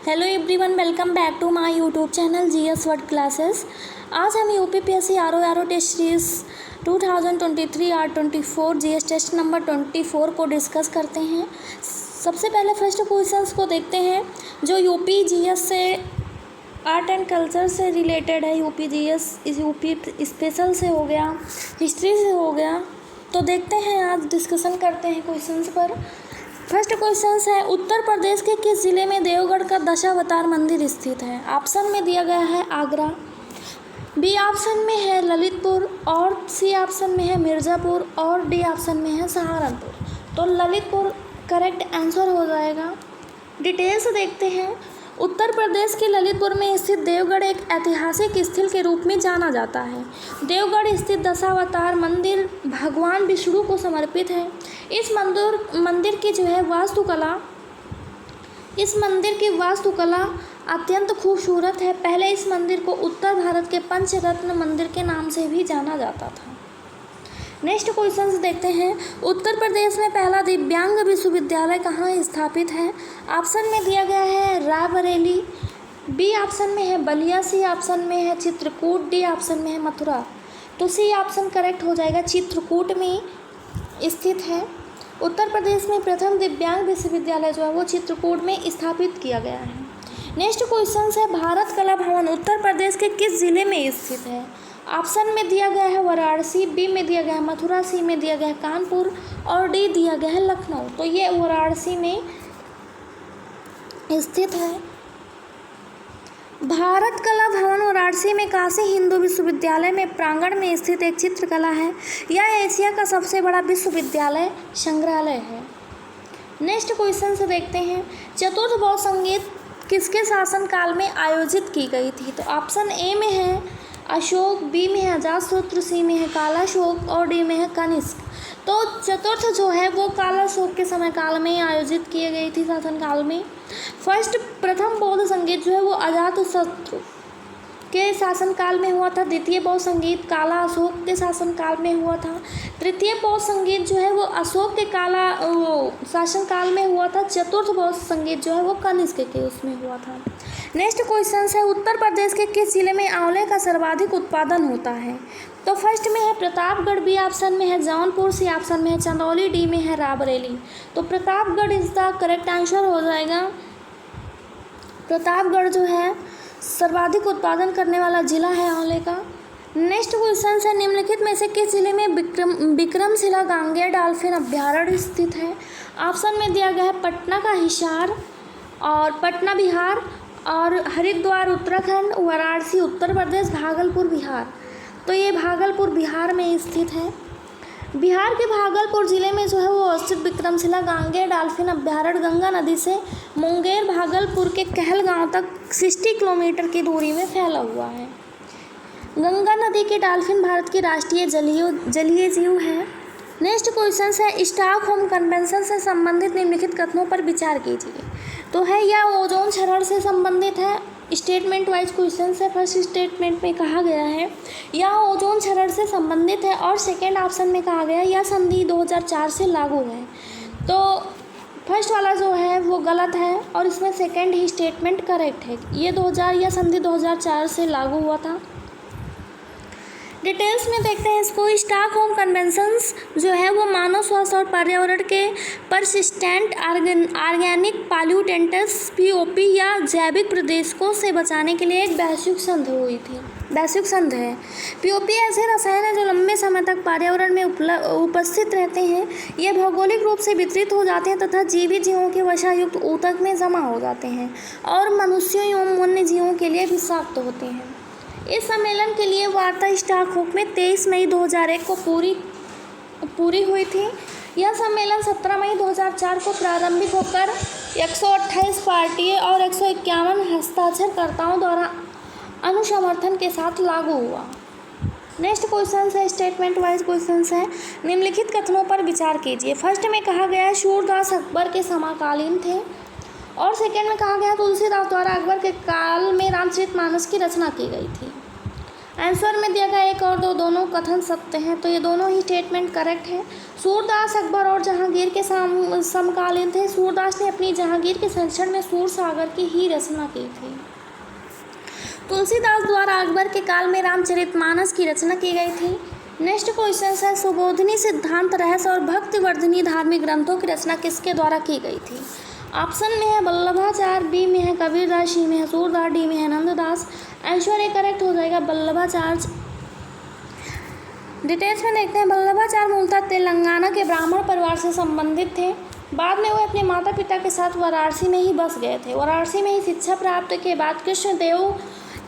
Hello everyone, welcome back to my YouTube channel GS world classes. आज हम UPPSC R test series 2023 R24 GS test number 24 को discuss करते हैं। सबसे पहले फर्स्ट क्वेश्चंस को देखते हैं जो यूपी जीएस से आर्ट एंड कल्चर से रिलेटेड है। यूपी जीएस यूपी स्पेशल से हो गया, हिस्ट्री से हो गया। तो देखते हैं, आज डिस्कशन करते हैं क्वेश्चंस पर। फर्स्ट क्वेश्चन है, उत्तर प्रदेश के किस जिले में देवगढ़ का दशावतार मंदिर स्थित है? ऑप्शन में दिया गया है आगरा, बी ऑप्शन में है ललितपुर, और सी ऑप्शन में है मिर्ज़ापुर, और डी ऑप्शन में है सहारनपुर। तो ललितपुर करेक्ट आंसर हो जाएगा। डिटेल्स देखते हैं। उत्तर प्रदेश के ललितपुर में स्थित देवगढ़ एक ऐतिहासिक स्थल के रूप में जाना जाता है। देवगढ़ स्थित दशावतार मंदिर भगवान विष्णु को समर्पित है। इस मंदिर की जो है वास्तुकला अत्यंत खूबसूरत है। पहले इस मंदिर को उत्तर भारत के पंचरत्न मंदिर के नाम से भी जाना जाता था। नेक्स्ट क्वेश्चन देखते हैं, उत्तर प्रदेश में पहला दिव्यांग विश्वविद्यालय कहाँ स्थापित है? ऑप्शन में दिया गया है रायबरेली, बी ऑप्शन में है बलिया, सी ऑप्शन में है चित्रकूट, डी ऑप्शन में है मथुरा। तो सी ऑप्शन करेक्ट हो जाएगा, चित्रकूट में स्थित है। उत्तर प्रदेश में प्रथम दिव्यांग विश्वविद्यालय जो है वो चित्रकूट में स्थापित किया गया है। नेक्स्ट क्वेश्चन है, भारत कला भवन उत्तर प्रदेश के किस जिले में स्थित है? ऑप्शन में दिया गया है वाराणसी, बी में दिया गया है मथुरा, सी में दिया गया है कानपुर, और डी दिया गया है लखनऊ। तो ये वाराणसी में स्थित है। भारत कला भवन वाराणसी में काशी हिंदू विश्वविद्यालय में प्रांगण में स्थित एक चित्रकला है। यह एशिया का सबसे बड़ा विश्वविद्यालय संग्रहालय है। नेक्स्ट क्वेश्चन से देखते हैं, चतुर्थ बौद्ध संगीत किसके शासनकाल में आयोजित की गई थी? तो ऑप्शन ए में है अशोक, बी में है अजातशत्रु, सी में है कालाशोक, और डी में है कनिष्क। तो चतुर्थ जो है वो कालाशोक के समय काल में आयोजित किए गई थी, शासनकाल में। प्रथम बौद्ध संगीत जो है वो अजातशत्रु के शासनकाल में हुआ था। द्वितीय बौद्ध संगीत काला अशोक के शासनकाल में हुआ था। तृतीय बौद्ध संगीत जो है वो अशोक के शासनकाल में हुआ था। चतुर्थ बौद्ध संगीत जो है वो कनिष्क के उसमें हुआ था। नेक्स्ट क्वेश्चन है, उत्तर प्रदेश के किस जिले में आंवले का सर्वाधिक उत्पादन होता है? तो फर्स्ट में है प्रतापगढ़, बी ऑप्शन में है जौनपुर, सी ऑप्शन में है चंदौली, डी में है रायबरेली। तो Pratapgarh is the correct answer हो जाएगा। प्रतापगढ़ जो है सर्वाधिक उत्पादन करने वाला जिला है आंवले का। नेक्स्ट क्वेश्चन है, निम्नलिखित में से किस जिले में विक्रमशिला गांगेय डॉल्फिन अभ्यारण्य स्थित है? ऑप्शन में दिया गया है पटना का हिसार, और पटना बिहार, और हरिद्वार उत्तराखंड, वाराणसी उत्तर प्रदेश, भागलपुर बिहार। तो ये भागलपुर बिहार में स्थित है। बिहार के भागलपुर ज़िले में जो है वो स्थित विक्रमशिला गांगेय डॉल्फिन अभ्यारण्य गंगा नदी से मुंगेर भागलपुर के कहलगांव तक 60 किलोमीटर की दूरी में फैला हुआ है। गंगा नदी के डॉल्फिन भारत की राष्ट्रीय जलीय जीव है। नेक्स्ट क्वेश्चन है, स्टॉकहोम कन्वेंशन से संबंधित निम्नलिखित कथनों पर विचार कीजिए। तो है यह ओजोन क्षरण से संबंधित है। स्टेटमेंट वाइज क्वेश्चन है। फर्स्ट स्टेटमेंट में कहा गया है यह ओजोन क्षरण से संबंधित है, और सेकेंड ऑप्शन में कहा गया यह संधि 2004 से लागू है। तो फर्स्ट वाला जो है वो गलत है, और इसमें सेकेंड ही स्टेटमेंट करेक्ट है। ये 2000 या संधि 2004 से लागू हुआ था। डिटेल्स में देखते हैं इसको। स्टॉकहोम कन्वेंशंस जो है वो मानव स्वास्थ्य और पर्यावरण के परसिस्टेंट ऑर्गेनिक पॉल्यूटेंट्स पीओपी या जैविक प्रदूषकों से बचाने के लिए एक वैश्विक संघ है। पीओपी ऐसे रसायन हैं जो लंबे समय तक पर्यावरण में उपस्थित रहते हैं। ये भौगोलिक रूप से वितरित हो जाते हैं तथा जीवित जीवों के वसायुक्त ऊतक में जमा हो जाते हैं, और मनुष्यों एवं वन्य जीवों के लिए विषाक्त होते हैं। इस सम्मेलन के लिए वार्ता स्टॉकहोम में 23 मई 2001 को पूरी हुई थी। यह सम्मेलन 17 मई 2004 को प्रारंभिक होकर 128 पार्टियों और 151 हस्ताक्षरकर्ताओं द्वारा अनुसमर्थन के साथ लागू हुआ। नेक्स्ट क्वेश्चन है, स्टेटमेंट वाइज क्वेश्चन है। निम्नलिखित कथनों पर विचार कीजिए। फर्स्ट में कहा गया सूरदास अकबर के समकालीन थे, और सेकेंड में कहा गया तुलसीदास द्वारा अकबर के काल में रामचरितमानस की रचना की गई थी। आंसर में दिया गया एक और दो दोनों कथन सत्य हैं, तो ये दोनों ही स्टेटमेंट करेक्ट है। सूरदास अकबर और जहांगीर के समकालीन थे। सूरदास ने अपनी जहांगीर के संरक्षण में सूर सागर की ही रचना की थी। तुलसीदास द्वारा अकबर के काल में रामचरितमानस की रचना की गई थी। नेक्स्ट क्वेश्चन है सुबोधनी, सिद्धांत, रहस्य और भक्तिवर्धनी धार्मिक ग्रंथों की रचना किसके द्वारा की गई थी? ऑप्शन में है वल्लभाचार्य, बी में है कबीरदास, सी में है सूरदास, डी में है नंददास। आंसर ए करेक्ट हो जाएगा वल्लभाचार्य। डिटेल्स में देखते हैं। वल्लभाचार्य मूलतः तेलंगाना के ब्राह्मण परिवार से संबंधित थे। बाद में वे अपने माता पिता के साथ वाराणसी में ही बस गए थे। वाराणसी में ही शिक्षा प्राप्त के बाद कृष्णदेव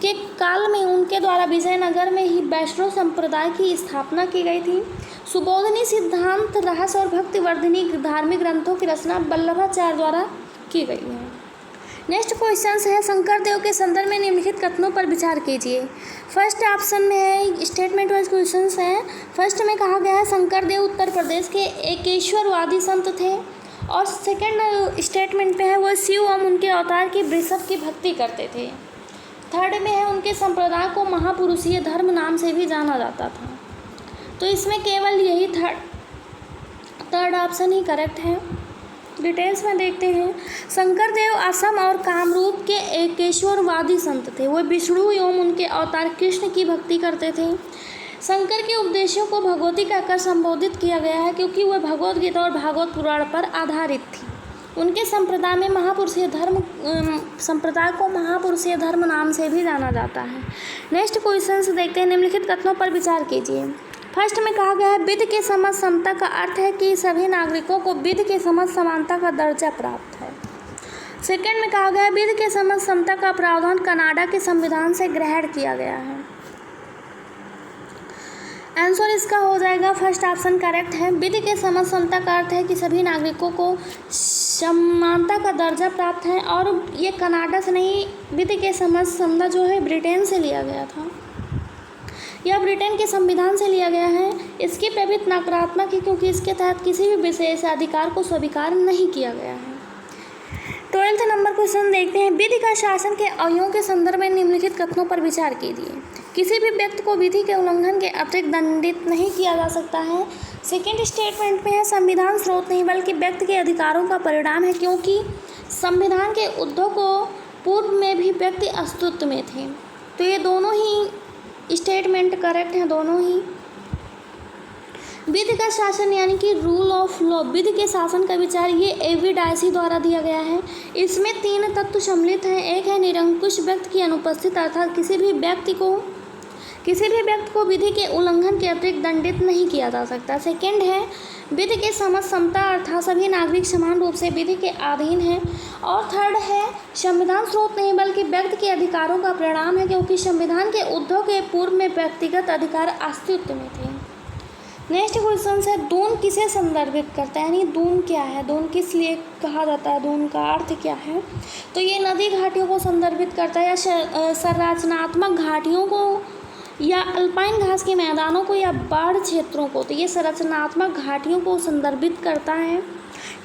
के काल में उनके द्वारा विजयनगर में ही वैष्णव संप्रदाय की स्थापना की गई थी। सुबोधनी, सिद्धांत, रहस्य और भक्तिवर्धनी धार्मिक ग्रंथों की रचना वल्लभाचार्य द्वारा की गई है। नेक्स्ट क्वेश्चन है शंकरदेव के संदर्भ में निम्नलिखित कथनों पर विचार कीजिए। फर्स्ट ऑप्शन में है स्टेटमेंट वाइज क्वेश्चन है। फर्स्ट में कहा गया है शंकरदेव उत्तर प्रदेश के एकेश्वरवादी संत थे, और सेकंड स्टेटमेंट पे है वो शिव एवं उनके अवतार की वृषभ की भक्ति करते थे। थर्ड में है उनके संप्रदाय को महापुरुषीय धर्म नाम से भी जाना जाता था। तो इसमें केवल यही थर्ड ऑप्शन ही करेक्ट है। डिटेल्स में देखते हैं। शंकरदेव असम और कामरूप के एकेश्वरवादी संत थे। वो विष्णु एवं उनके अवतार कृष्ण की भक्ति करते थे। शंकर के उपदेशों को भगवती कहकर संबोधित किया गया है क्योंकि वह भगवद गीता और भागवत पुराण पर आधारित थी। उनके संप्रदाय में संप्रदाय को महापुरुषीय धर्म नाम से भी जाना जाता है। नेक्स्ट क्वेश्चन से देखते हैं। निम्नलिखित कथनों पर विचार कीजिए। फर्स्ट में कहा गया है विधि के समझ समता का अर्थ है कि सभी नागरिकों को विधि के समझ समानता का दर्जा प्राप्त है। सेकंड में कहा गया है विधि के समझ समता का प्रावधान कनाडा के संविधान से ग्रहण किया गया है। आंसर इसका हो जाएगा फर्स्ट ऑप्शन करेक्ट है। विधि के समझ समता का अर्थ है कि सभी नागरिकों को समानता का दर्जा प्राप्त है, और ये कनाडा से नहीं, विधि के समझ समता जो है ब्रिटेन से लिया गया था। यह ब्रिटेन के संविधान से लिया गया है। इसकी प्रवृत्ति नकारात्मक है क्योंकि इसके तहत किसी भी विशेष अधिकार को स्वीकार नहीं किया गया है। 12th नंबर क्वेश्चन देखते हैं। विधि का शासन के अवयवों के संदर्भ में निम्नलिखित कथनों पर विचार कीजिए। किसी भी व्यक्ति को विधि के उल्लंघन के अतिरिक्त दंडित नहीं किया जा सकता है। सेकेंड स्टेटमेंट में है संविधान स्रोत नहीं बल्कि व्यक्ति के अधिकारों का परिणाम है क्योंकि संविधान के उद्भव को पूर्व में भी व्यक्ति अस्तित्व में थे। तो ये दोनों ही स्टेटमेंट करेक्ट हैं, दोनों ही। विधि का शासन यानी कि रूल ऑफ लॉ, विधि के शासन का विचार ये एवी डायसी द्वारा दिया गया है। इसमें 3 तत्व सम्मिलित हैं। एक है निरंकुश व्यक्ति की अनुपस्थित, अर्थात किसी भी व्यक्ति को विधि के उल्लंघन के अतिरिक्त दंडित नहीं किया जा सकता। सेकंड है विधि के समझ समता, अर्थात सभी नागरिक समान रूप से विधि के अधीन हैं। और थर्ड है संविधान स्रोत नहीं बल्कि व्यक्ति के अधिकारों का परिणाम है क्योंकि संविधान के उद्भव के पूर्व में व्यक्तिगत अधिकार अस्तित्व में थे। नेक्स्ट क्वेश्चन है दून किसे संदर्भित करता है, यानी दून क्या है, दून किस लिए कहा जाता है, दून का अर्थ क्या है। तो ये नदी घाटियों को संदर्भित करता है, या संरचनात्मक घाटियों को, या अल्पाइन घास के मैदानों को, या बाढ़ क्षेत्रों को। तो ये संरचनात्मक घाटियों को संदर्भित करता है।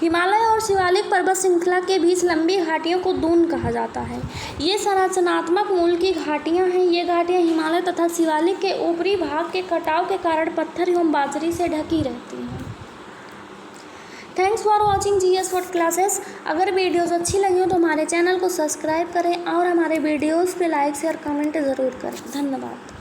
हिमालय और शिवालिक पर्वत श्रृंखला के बीच लंबी घाटियों को दून कहा जाता है। ये संरचनात्मक मूल की घाटियाँ हैं। ये घाटियाँ हिमालय तथा शिवालिक के ऊपरी भाग के कटाव के कारण पत्थर एवं बाजरी से ढकी रहती हैं। Thanks for watching GS word classes. अगर वीडियोस अच्छी लगी हो तो हमारे चैनल को सब्सक्राइब करें और हमारे वीडियोस पे लाइक शेयर कमेंट ज़रूर करें। धन्यवाद।